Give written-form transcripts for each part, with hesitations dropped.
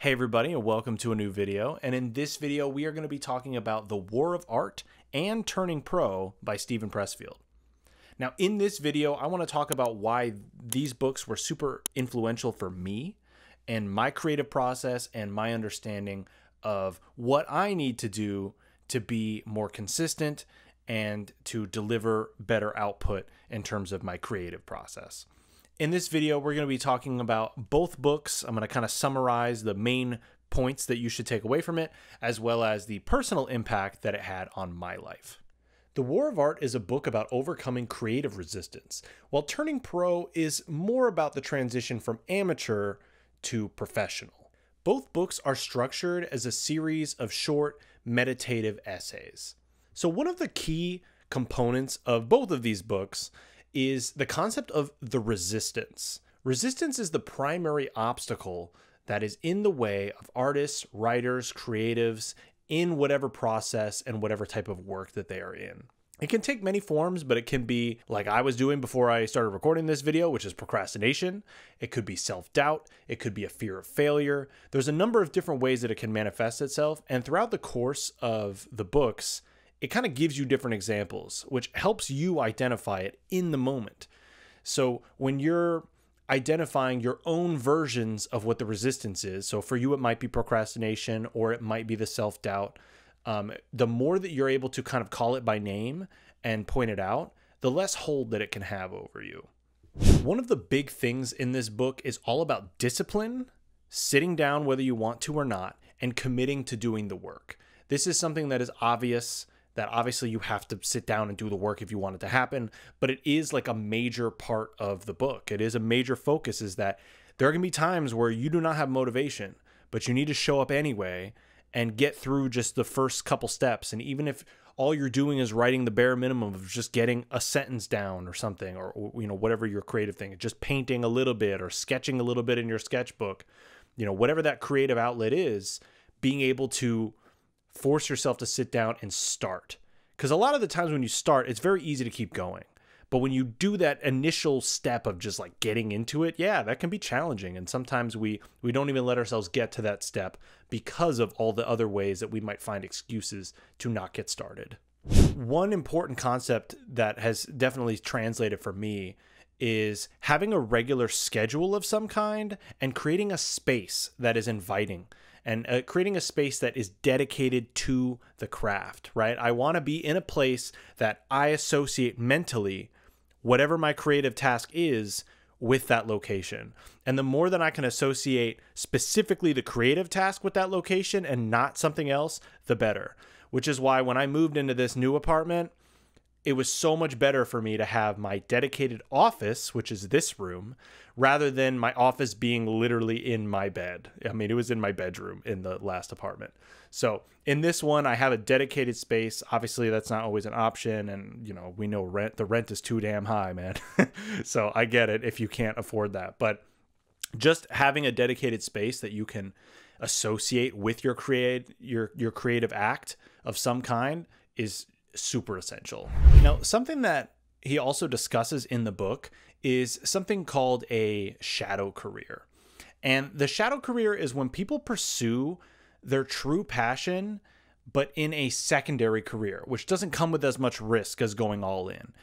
Hey everybody, and welcome to a new video. And in this video, we are going to be talking about The War of Art and Turning Pro by Steven Pressfield. Now, in this video, I want to talk about why these books were super influential for me and my creative process and my understanding of what I need to do to be more consistent and to deliver better output in terms of my creative process. In this video, we're going to be talking about both books. I'm going to kind of summarize the main points that you should take away from it, as well as the personal impact that it had on my life. The War of Art is a book about overcoming creative resistance, while Turning Pro is more about the transition from amateur to professional. Both books are structured as a series of short, meditative essays. So one of the key components of both of these books is the concept of the resistance. Resistance is the primary obstacle that is in the way of artists, writers, creatives in whatever process and whatever type of work that they are in. It can take many forms, but it can be like I was doing before I started recording this video, which is procrastination. It could be self-doubt. It could be a fear of failure. There's a number of different ways that it can manifest itself. And throughout the course of the books, it kind of gives you different examples, which helps you identify it in the moment. So when you're identifying your own versions of what the resistance is, so for you, it might be procrastination or it might be the self-doubt. The more that you're able to kind of call it by name and point it out, the less hold that it can have over you. One of the big things in this book is all about discipline, sitting down whether you want to or not, and committing to doing the work. This is something that is obvious, that obviously you have to sit down and do the work if you want it to happen, but it is like a major part of the book. It is a major focus, is that there are going to be times where you do not have motivation, but you need to show up anyway and get through just the first couple steps. And even if all you're doing is writing the bare minimum of just getting a sentence down or something, or you know, whatever your creative thing, just painting a little bit or sketching a little bit in your sketchbook, you know, whatever that creative outlet is, being able to force yourself to sit down and start. Because a lot of the times when you start, it's very easy to keep going. But when you do that initial step of just like getting into it, yeah, that can be challenging. And sometimes we don't even let ourselves get to that step because of all the other ways that we might find excuses to not get started. One important concept that has definitely translated for me is having a regular schedule of some kind and creating a space that is inviting. And creating a space that is dedicated to the craft, right? I want to be in a place that I associate mentally whatever my creative task is with that location. And the more that I can associate specifically the creative task with that location and not something else, the better. Which is why when I moved into this new apartment, it was so much better for me to have my dedicated office, which is this room, rather than my office being literally in my bed. I mean, it was in my bedroom in the last apartment. So in this one, I have a dedicated space. Obviously, that's not always an option. And, you know, we know the rent is too damn high, man. So I get it if you can't afford that. But just having a dedicated space that you can associate with your creative act of some kind is super essential. Now, something that he also discusses in the book is something called a shadow career. And the shadow career is when people pursue their true passion, but in a secondary career, which doesn't come with as much risk as going all in.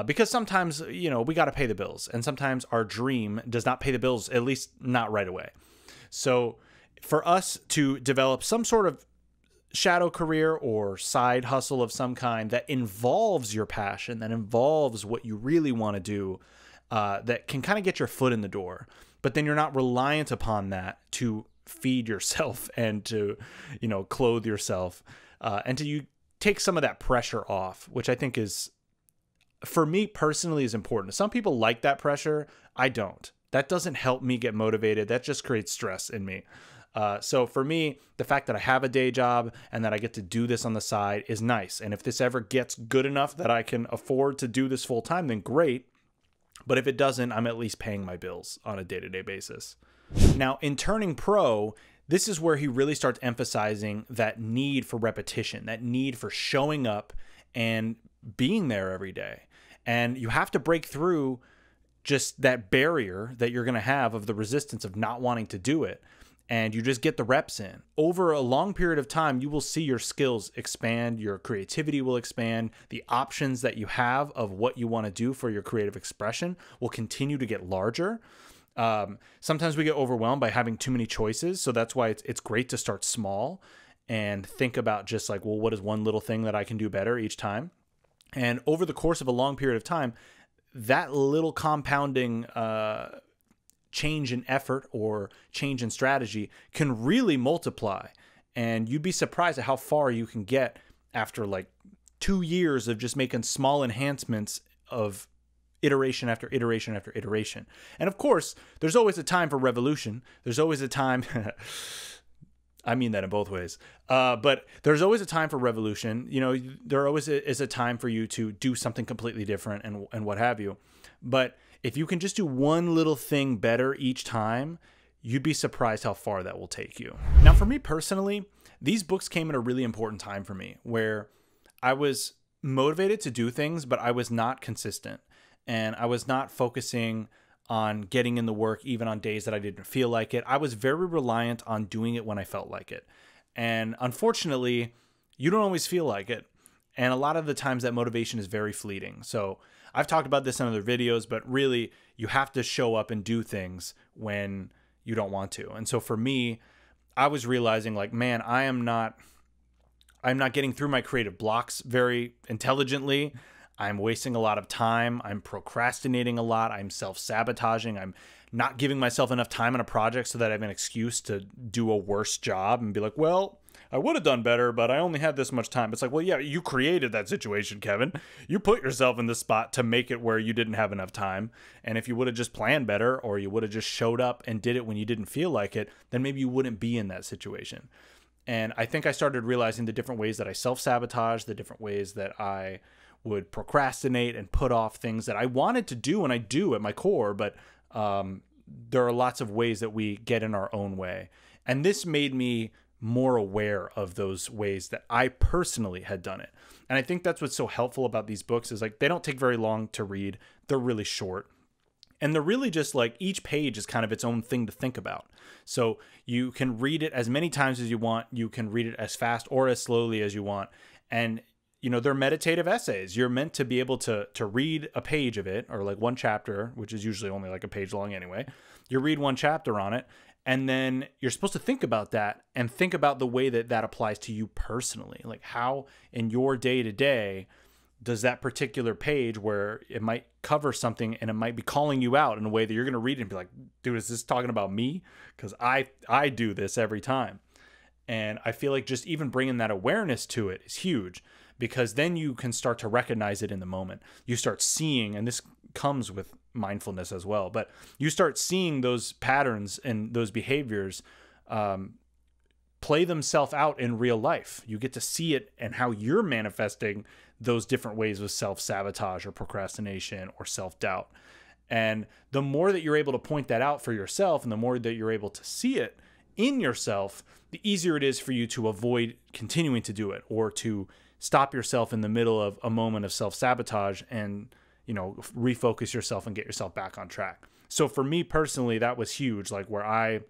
Because sometimes, you know, we got to pay the bills, and sometimes our dream does not pay the bills, at least not right away. So for us to develop some sort of shadow career or side hustle of some kind that involves your passion, that involves what you really want to do, that can kind of get your foot in the door, but then you're not reliant upon that to feed yourself and to, you know, clothe yourself, and to you take some of that pressure off, which I think is, for me personally, is important. Some people like that pressure. I don't. That doesn't help me get motivated. That just creates stress in me. So for me, the fact that I have a day job and that I get to do this on the side is nice. And if this ever gets good enough that I can afford to do this full time, then great. But if it doesn't, I'm at least paying my bills on a day-to-day basis. Now, in Turning Pro, this is where he really starts emphasizing that need for repetition, that need for showing up and being there every day. And you have to break through just that barrier that you're going to have of the resistance of not wanting to do it. and you just get the reps in. Over a long period of time, you will see your skills expand, your creativity will expand, the options that you have of what you want to do for your creative expression will continue to get larger. Sometimes we get overwhelmed by having too many choices, so that's why it's great to start small and think about just like, well, what is one little thing that I can do better each time? And over the course of a long period of time, that little compounding change in effort or change in strategy can really multiply. And you'd be surprised at how far you can get after like 2 years of just making small enhancements of iteration after iteration after iteration. And of course, there's always a time for revolution. There's always a time... I mean that in both ways. But there's always a time for revolution. You know, there always is a time for you to do something completely different and what have you. But if you can just do one little thing better each time, you'd be surprised how far that will take you. Now, for me personally, these books came at a really important time for me where I was motivated to do things, but I was not consistent. And I was not focusing on getting in the work even on days that I didn't feel like it. I was very reliant on doing it when I felt like it. And unfortunately, you don't always feel like it. And a lot of the times that motivation is very fleeting. So I've talked about this in other videos, but really you have to show up and do things when you don't want to. And so for me, I was realizing like, man, I'm not getting through my creative blocks very intelligently. I'm wasting a lot of time. I'm procrastinating a lot. I'm self-sabotaging. I'm not giving myself enough time on a project so that I have an excuse to do a worse job and be like, well, I would have done better, but I only had this much time. It's like, well, yeah, you created that situation, Kevin. You put yourself in this spot to make it where you didn't have enough time. And if you would have just planned better, or you would have just showed up and did it when you didn't feel like it, then maybe you wouldn't be in that situation. And I think I started realizing the different ways that I self-sabotage, the different ways that I would procrastinate and put off things that I wanted to do, and I do at my core, but there are lots of ways that we get in our own way. And this made me more aware of those ways that I personally had done it. And I think that's what's so helpful about these books is like, they don't take very long to read. They're really short. And they're really just like, each page is kind of its own thing to think about. So you can read it as many times as you want. You can read it as fast or as slowly as you want. And you know, they're meditative essays. You're meant to be able to read a page of it, or like one chapter, which is usually only like a page long anyway. You read one chapter on it, and then you're supposed to think about that and think about the way that that applies to you personally. Like how in your day-to-day does that particular page where it might cover something and it might be calling you out in a way that you're going to read it and be like, dude, is this talking about me? Because I do this every time. And I feel like just even bringing that awareness to it is huge, because then you can start to recognize it in the moment. You start seeing, and this comes with mindfulness as well, but you start seeing those patterns and those behaviors play themselves out in real life. You get to see it and how you're manifesting those different ways of self-sabotage or procrastination or self-doubt. And the more that you're able to point that out for yourself, and the more that you're able to see it in yourself, the easier it is for you to avoid continuing to do it, or to stop yourself in the middle of a moment of self-sabotage and, you know, refocus yourself and get yourself back on track. So for me personally, that was huge, like where I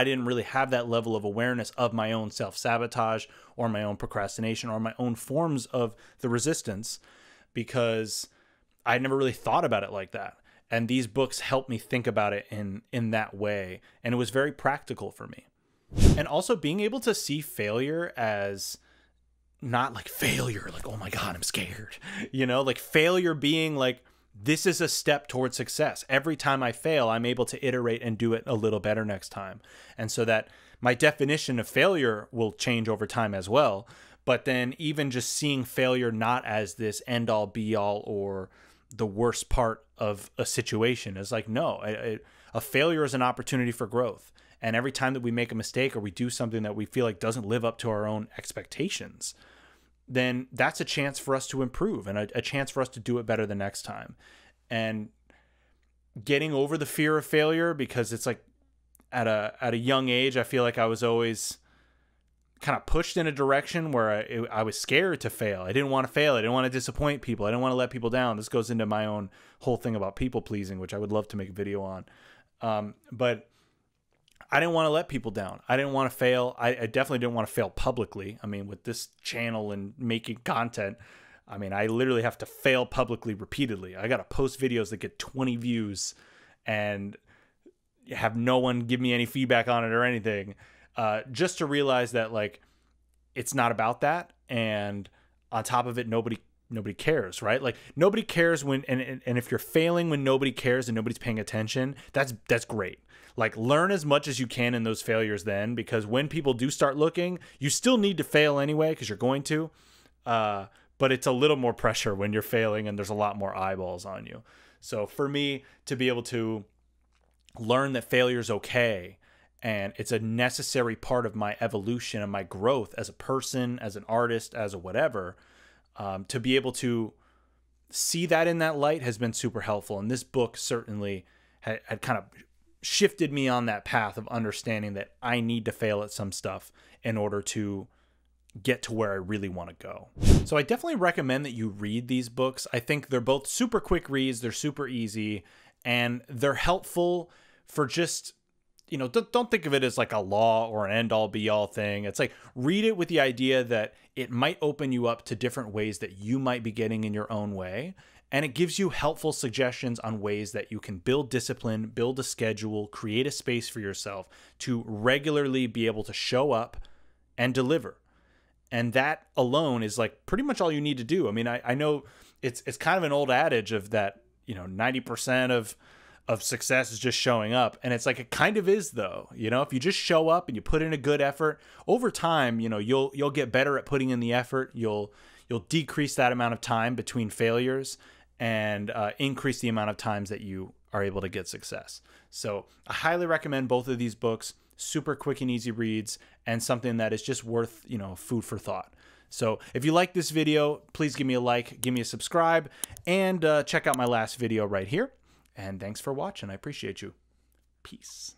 didn't really have that level of awareness of my own self-sabotage or my own procrastination or my own forms of the resistance, because I never really thought about it like that. And these books helped me think about it in that way. And it was very practical for me. And also being able to see failure as not like failure, like, oh my God, I'm scared. You know, like failure being like, this is a step towards success. Every time I fail, I'm able to iterate and do it a little better next time. And so that my definition of failure will change over time as well. But then even just seeing failure not as this end all be all or the worst part of a situation is like, no, a failure is an opportunity for growth. And every time that we make a mistake or we do something that we feel like doesn't live up to our own expectations, then that's a chance for us to improve and a chance for us to do it better the next time. And getting over the fear of failure, because it's like at a young age, I feel like I was always kind of pushed in a direction where I was scared to fail. I didn't want to fail. I didn't want to disappoint people. I didn't want to let people down. This goes into my own whole thing about people pleasing, which I would love to make a video on. But I didn't want to let people down. I didn't want to fail. I definitely didn't want to fail publicly. I mean, with this channel and making content, I mean, I literally have to fail publicly repeatedly. I got to post videos that get 20 views and have no one give me any feedback on it or anything. Just to realize that, like, it's not about that. And on top of it, nobody cares, right? Like, nobody cares when, and if you're failing when nobody cares and nobody's paying attention, that's great. Like, learn as much as you can in those failures then, because when people do start looking, you still need to fail anyway, because you're going to, but it's a little more pressure when you're failing and there's a lot more eyeballs on you. So for me to be able to learn that failure is okay, and it's a necessary part of my evolution and my growth as a person, as an artist, as a whatever, to be able to see that in that light has been super helpful. And this book certainly had kind of shifted me on that path of understanding that I need to fail at some stuff in order to get to where I really want to go. So I definitely recommend that you read these books. I think they're both super quick reads. They're super easy, and they're helpful for just, you know, don't think of it as like a law or an end all be all thing. It's like, read it with the idea that it might open you up to different ways that you might be getting in your own way. And it gives you helpful suggestions on ways that you can build discipline, build a schedule, create a space for yourself to regularly be able to show up and deliver. And that alone is like pretty much all you need to do. I mean, I know it's kind of an old adage of that, you know, 90% of success is just showing up. And it's like, it kind of is though. You know, if you just show up and you put in a good effort over time, you know, you'll get better at putting in the effort. You'll decrease that amount of time between failures and increase the amount of times that you are able to get success. So I highly recommend both of these books. Super quick and easy reads, and something that is just worth, you know, food for thought. So if you like this video, please give me a like, give me a subscribe, and check out my last video right here. And thanks for watching. I appreciate you. Peace.